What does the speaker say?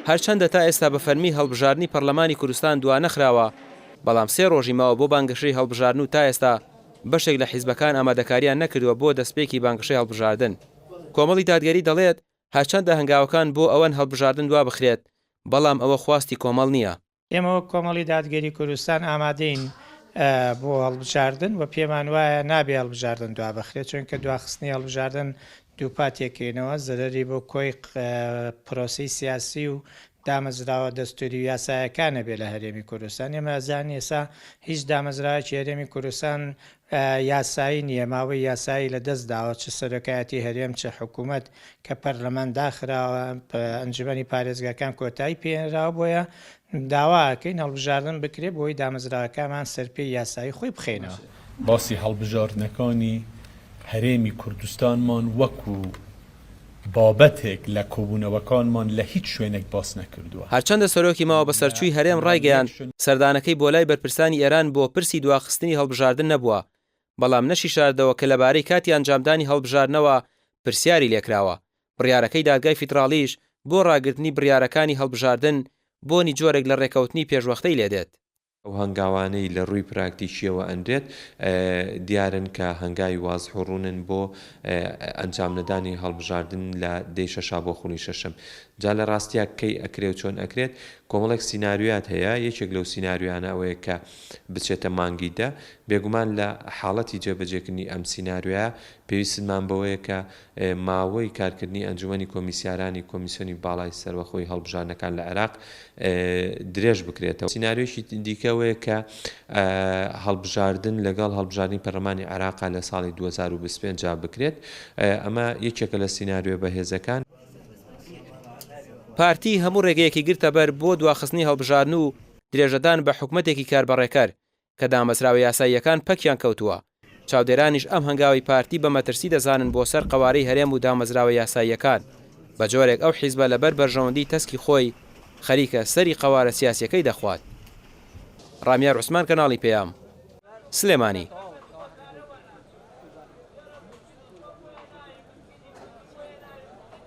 هەرچەندە تا ئێستا بە فەرمی هەڵبژاردننی پەرلەمانی کوردستان دوا نەخراوە، بەڵام 3 ڕۆژی ماوە بۆ بانگەشەی هەڵبژاردن و تا ئێستا بەشێک لە حیزبەکان ئامادەکاریان نەکردووە بۆ دەستپێکی بانگەشەی هەڵبژاردن. کۆمەڵی دادگەری دەڵێت هەرچەندە هەنگاوەکان بۆ ئەوەن هەڵبژاردن دوا بخرێت، بەڵام ئەوە خواستی کۆمەڵ نییە. ئێمە کۆمەڵی دادگەری کوردستان ئامادەین بۆ هەڵبژاردن و پێمان وایە نابێ هەڵبژاردن دوا بخرێت، چونکە دواخستنی هەڵبژاردن دووپاتێکێنەوە زەرری بۆ کۆی پرۆسی سیاسی و دامەزراوە دەستوری و یاسایەکانە بێ لە هەرێمی کوردستان. ئێمە ئەزان ئێستا هیچ دامەزراوەکی هەرێمی کوردستان یاسایی نییە، ماوەی یاسایی لە دەست داوە، چ سەرۆکایەتی هەرێم چه حکوومەت کە پەرلەمان داخراوە، ئەنجومەنی پارێزگاکان کۆتایی پێێنراوە، بۆیە داواکەین هەڵبژاردن بکرێت بۆی دامەزراوەکانمان سەرپێی یاسایی خۆی بخێنەوە. باسی هەڵبژاردنەکانی هەرێمی کوردستانمان وەکو بابەتێک لە کۆبوونەوەکانمان لە هیچ شوێنێک باس نەکردووە. هەرچەندە سەرۆکی ماوە بە سەرچووی هەرێم ڕایگەیان سەردانەکەی بۆ لای بەرپرسانی ئێران بۆ پرسی دواخستنی هەڵبژاردن نەبووە، بەڵام نەشی شاردەوە کە لەبارەی کاتی ئەنجامدانی هەڵبژاردنەوە پرسیاری لێکراوە. بڕیارەکەی دادگای فیدراڵیش بۆ ڕاگررتنی بڕیارەکانی هەڵبژاردن بۆنی جۆرێک لە ڕێکەوتنی پێشوەختەی لێدێت. ئەو هەنگاوانەی لە ڕووی پراکتیکیەوە ئەندرێت دیارن کە هەنگاوی وازحوڕونن بۆ ئەنجام نەدانی هەڵبژاردن لە دەی شەشا بۆ خونی شەشەم. جا لە ڕاستیا کەی ئەکرێ و چۆن ئەکرێت کۆمەڵێک سیناریوات هەیە. یەکێک لەو سیناریوانە ئەوەیە کە بچێتە مانگیدا. بێگومان لە حاڵەتی جێبەجێکردنی ئەم سیناریوە پێویستمان بەوەیە کە ماوەی کارکردنی ئەنجومەنی کۆمیسیارانی کۆمیسیۆنی باڵای سەربەخۆی هەڵبژاردنەکان لە عێراق درێژ بکرێتەوە. سیناریۆیشی دیکەوەیە کە هەڵبژاردن لەگەڵ هەڵبژاردننی پەرلەمانی عێراقا لە ساڵی 2025 جا بکرێت. ئەمە یەکێکە لە سیناریۆ بەهێزەکان. پارتی هەموو ڕێگەیەکی گرتە بەر بۆ دواخستنی هەڵبژاردن و درێژەدان بە حکوومەتێکی کاربەڕێکەر کە دامەزراوە یاساییەکان پەکیان کەوتووە. چاودێرانیش ئەم هەنگاوی پارتی بە مەترسی دەزانن بۆ سەر قەوارەی هەرێم و دامەزراوە یاساییەکان. بە جۆرێک ئەو حیزبە لەبەر بەرژەوەندی تەسکی خۆی خەریکە سەری قەوارە سیاسیەکەی دەخوات. ڕامیار عوسمان، کەناڵی پێیام، سلێمانی.